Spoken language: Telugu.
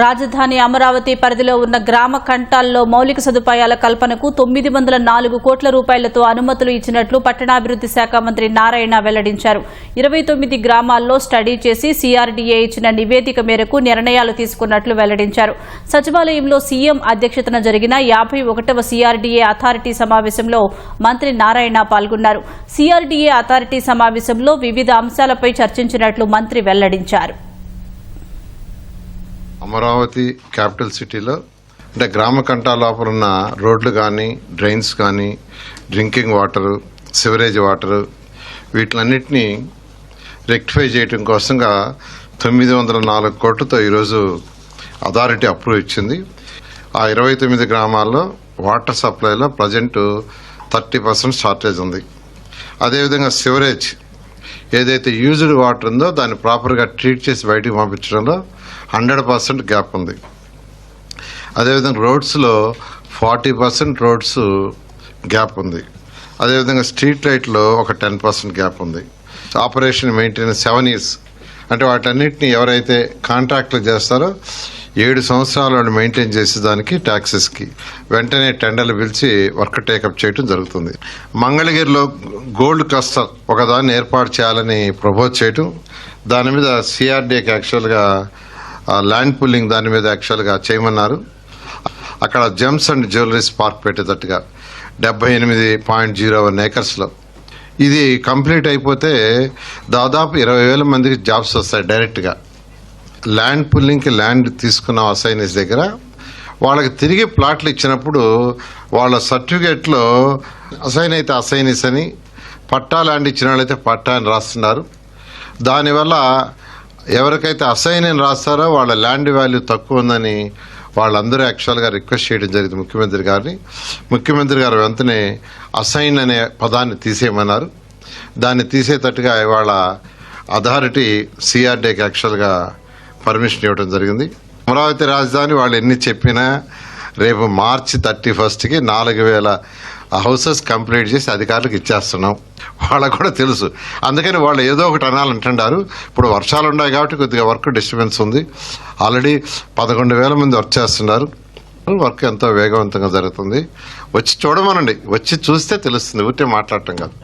రాజధాని అమరావతి పరిధిలో ఉన్న గ్రామ కంటాల్లో మౌలిక సదుపాయాల కల్పనకు 904 కోట్ల రూపాయలతో అనుమతులు ఇచ్చినట్లు పట్టణాభివృద్ది శాఖ మంత్రి నారాయణ వెల్లడించారు. 29 గ్రామాల్లో స్టడీ చేసి సిఆర్డీఏ ఇచ్చిన నివేదిక మేరకు నిర్ణయాలు తీసుకున్నట్లు వెల్లడించారు. సచివాలయంలో సీఎం అధ్యక్షతన జరిగిన 51వ సిఆర్డీఏ అథారిటీ సమావేశంలో మంత్రి నారాయణ పాల్గొన్నారు. సిఆర్డీఏ అథారిటీ సమావేశంలో వివిధ అంశాలపై చర్చించినట్లు మంత్రి వెల్లడించారు. అమరావతి క్యాపిటల్ సిటీలో అంటే గ్రామ కంటాల లోపల ఉన్న రోడ్లు కానీ డ్రైన్స్ కానీ డ్రింకింగ్ వాటరు సివరేజ్ వాటరు వీటిలన్నింటినీ రెక్టిఫై చేయడం కోసంగా 904 కోట్లతో ఈరోజు అథారిటీ అప్రూవ్ ఇచ్చింది. ఆ 29 గ్రామాల్లో వాటర్ సప్లైలో ప్రజెంట్ 30% షార్టేజ్ ఉంది. అదేవిధంగా సివరేజ్ ఏదైతే యూజ్డ్ వాటర్ ఉందో దాన్ని ప్రాపర్గా ట్రీట్ చేసి బయటికి పంపించడంలో 100% గ్యాప్ ఉంది. అదేవిధంగా రోడ్స్లో 40% రోడ్స్ గ్యాప్ ఉంది. అదేవిధంగా స్ట్రీట్ లైట్లో ఒక 10% గ్యాప్ ఉంది. ఆపరేషన్ మెయింటెనెన్స్ 7 years అంటే వాటన్నిటిని ఎవరైతే కాంట్రాక్ట్లు చేస్తారో 7 సంవత్సరాల వాళ్ళు మెయింటైన్ చేసేదానికి ట్యాక్సెస్కి వెంటనే టెండర్లు పిలిచి వర్క్ టేకప్ చేయడం జరుగుతుంది. మంగళగిరిలో గోల్డ్ క్లస్టర్ ఒకదాన్ని ఏర్పాటు చేయాలని ప్రపోజ్ చేయటం, దాని మీద సిఆర్డీఏకి యాక్చువల్గా ల్యాండ్ పుల్లింగ్ దాని మీద యాక్చువల్గా చేయమన్నారు. అక్కడ జెమ్స్ అండ్ జ్యువెలరీస్ పార్క్ పెట్టేటట్టుగా 78.01 acresలో ఇది కంప్లీట్ అయిపోతే దాదాపు 20,000 మందికి జాబ్స్ వస్తాయి డైరెక్ట్గా. ల్యాండ్ పుల్లింగ్కి ల్యాండ్ తీసుకున్న అసైనీస్ దగ్గర వాళ్ళకి తిరిగి ప్లాట్లు ఇచ్చినప్పుడు వాళ్ళ సర్టిఫికేట్లో అసైన్ అయితే అసైనీస్ అని, పట్టా ల్యాండ్ ఇచ్చిన వాళ్ళైతే పట్టా అని రాస్తున్నారు. దానివల్ల ఎవరికైతే అసైన్ అని రాస్తారో వాళ్ళ ల్యాండ్ వాల్యూ తక్కువ ఉందని వాళ్ళందరూ యాక్చువల్గా రిక్వెస్ట్ చేయడం జరిగింది ముఖ్యమంత్రి గారిని. ముఖ్యమంత్రి గారు వెంటనే అసైన్ అనే పదాన్ని తీసేయమన్నారు. దాన్ని తీసేటట్టుగా ఇవాళ అథారిటీ సిఆర్డీకి యాక్చువల్గా పర్మిషన్ ఇవ్వడం జరిగింది. అమరావతి రాజధాని వాళ్ళు ఎన్ని చెప్పినా రేపు March 31కి 4,000 హౌసెస్ కంప్లీట్ చేసి అధికారులకు ఇచ్చేస్తున్నాం. వాళ్ళకు కూడా తెలుసు, అందుకని వాళ్ళు ఏదో ఒకటి అనాలంటున్నారు. ఇప్పుడు వర్షాలు ఉన్నాయి కాబట్టి కొద్దిగా వర్క్ డిస్టర్బెన్స్ ఉంది. ఆల్రెడీ 11,000 మంది వర్క్ చేస్తున్నారు. వర్క్ ఎంతో వేగవంతంగా జరుగుతుంది. వచ్చి చూడమనండి, వచ్చి చూస్తే తెలుస్తుంది, ఊరికే మాట్లాడటం కాదు.